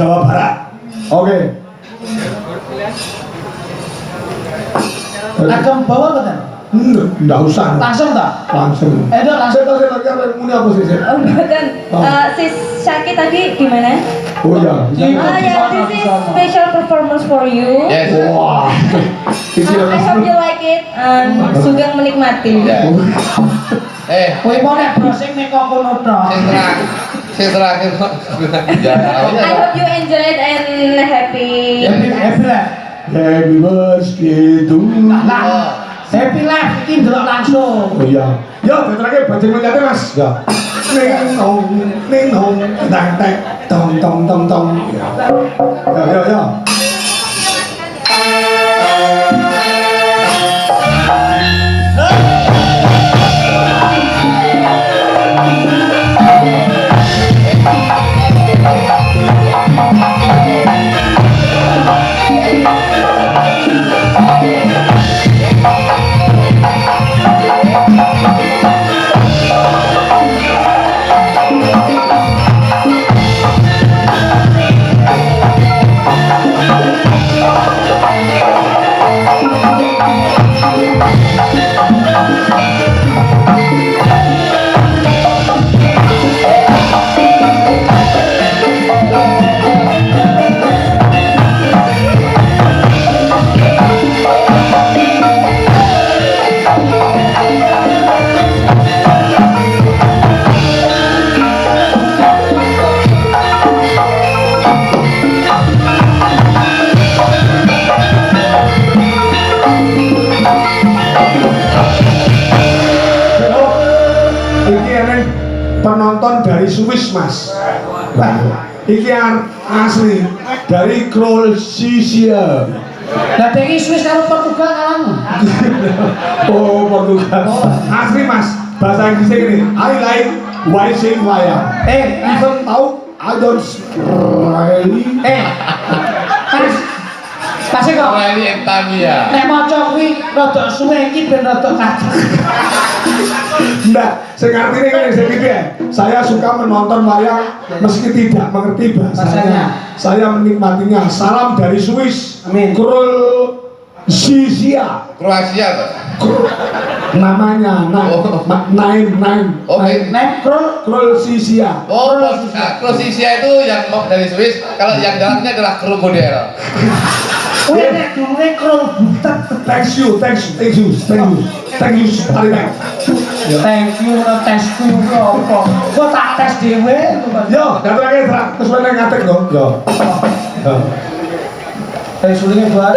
Jawa Barat. Oke. Agam bawa kan? Enggak usah. Langsung tak? Langsung. Udah langsung. Saya muni apa sih? Oh bukan, si Syaki tadi gimana? Oh ya. Ya, this is special performance for you. Yes. Wah. I hope you like it and Sugeng menikmati. Ya. Kowe mau nek browsing nek kok ngono tok. Sing terakhir kok. Ya. I hope you enjoy it and happy. Happy lah. Happy birthday to you. Nah, happy life iki ndelok langsung. Oh iya. Yo, terakhir bajing menyate Mas. Ya. Ning hong, tang tang tong tong tong tong. Ya. Penonton dari Swiss Mas. Iki asli dari Kroasia. Lah iki Swiss karo Portugal kalah. Oh, Portugal. Asli Mas. Bahasa Inggrisnya gini. I like watching wayang. Even tahu I don't really. Pasti kok. Ini Entania. Nek maca kuwi rada suwe iki ben rada kadang. Enggak, saya ngerti ini saya gitu ya. Saya suka menonton wayang meski tidak mengerti bahasanya. Saya menikmatinya. Salam dari Swiss. Amin. Kroasia. Kroasia tuh. Namanya Nine. Oke. Nek Kroasia. Oh, Kroasia itu yang dari Swiss. Kalau yang dalamnya adalah krokodil. kuwi nek dulure krol butet. Thank you very much. Thank you tesku apa? Kok tak tes dhewe. Yo, datang lagi kesuwen ngatek kok. Yo. Sulinge buat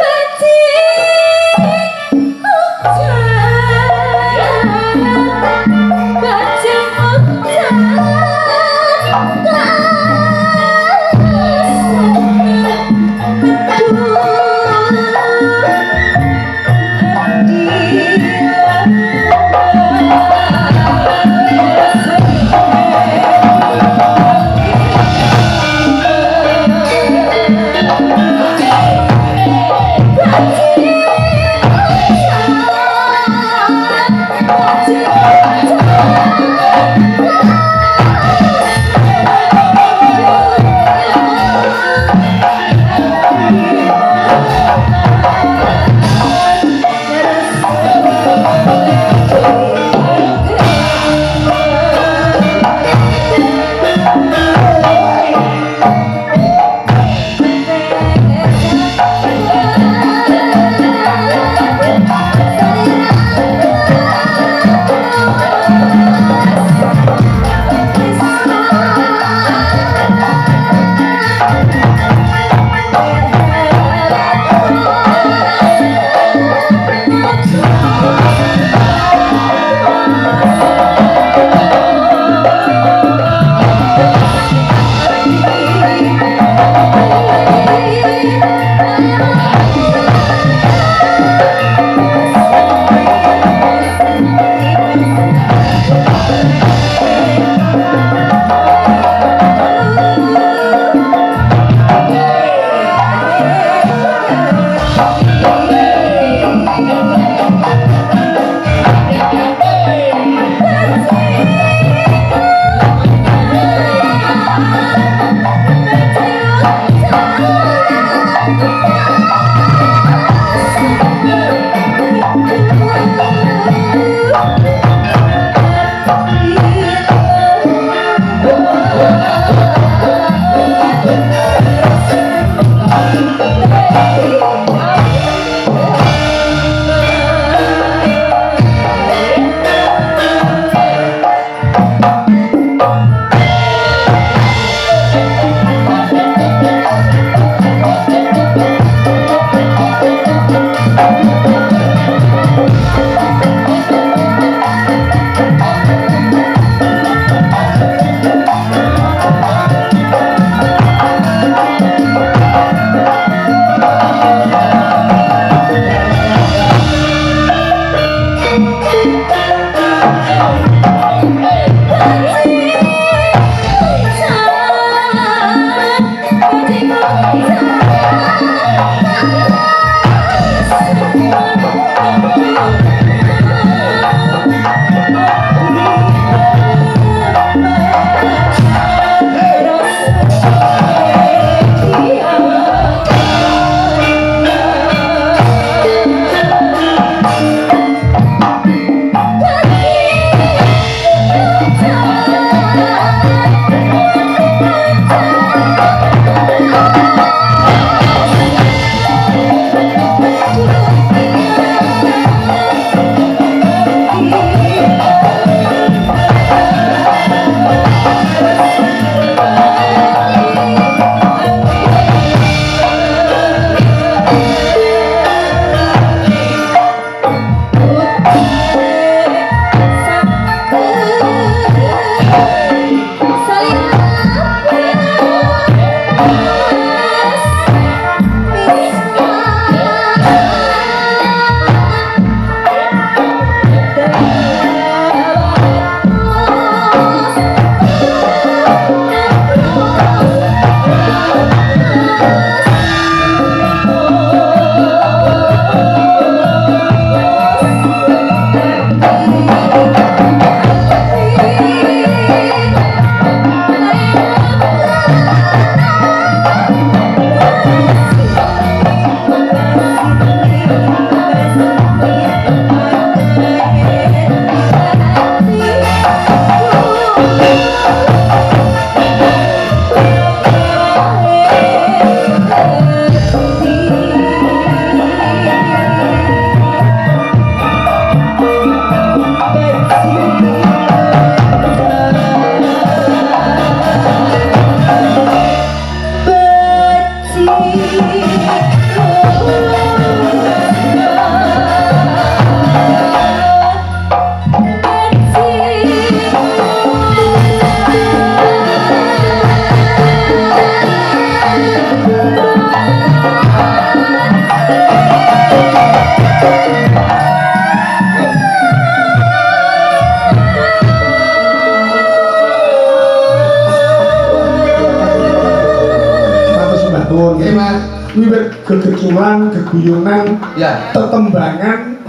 wiwit gegeculan, geguyunan, Ya. tetembangan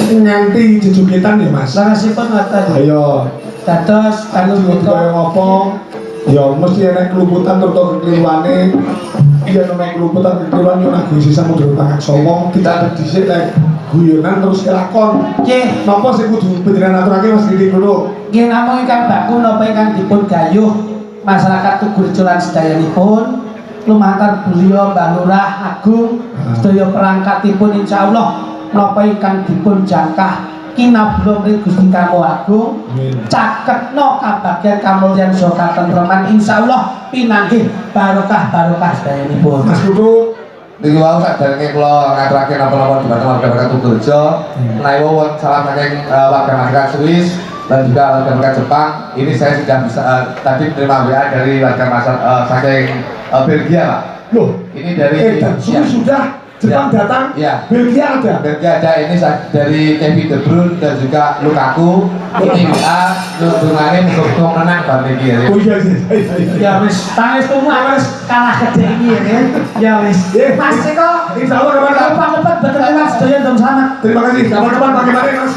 nganti jejogetan ya Mas. Langsipun ngoten. Ayo, Dados kalau kalau kita kaya apa? Ya mesti enek keluputan terus kekeliruane. Iya nek keluputan kekeliruan yo nang sisa mudhun pangak somo tidak dhisik lek guyonan terus kelakon. nggih Napa sing kudu panjenengan aturake Mas Didi dulu? nggih namung ingkang baku napa ingkang dipun gayuh masyarakat Tugurejo lan sedayanipun lumantar beliau Mbah Lurah Agung sedaya perangkatipun insyaallah napa ingkang dipun jangkah kinabula mring Gusti Kamo Agung caketno kabagyan kamulyan saha katentreman insyaallah pinanggih barokah sedayanipun. Mas Dudu Niki wau sadurunge kula ngaturaken napa-napa dhumateng warga masyarakat Tugurejo. Menawi wonten salam saking warga masyarakat Swiss dan juga warga masyarakat Jepang. Ini saya sudah bisa tadi menerima WA dari warga masyarakat saking Belgia, Pak. loh, Ini dari Swiss sudah Jepang Ya. datang, Ya. Belgia ada. Belgia ada ini dari Kevin De Bruyne dan juga Lukaku. Ini WA hubungannya untuk menang bar niki ya. Oh iya iya. Ya wis, tangis tumu wis kalah gede iki ya. Ya wis. Mas Eko, Insya Allah kapan-kapan. lupa-lupa betul Mas sedaya ndang selamat. Terima kasih. Kapan-kapan bagaimana Mas?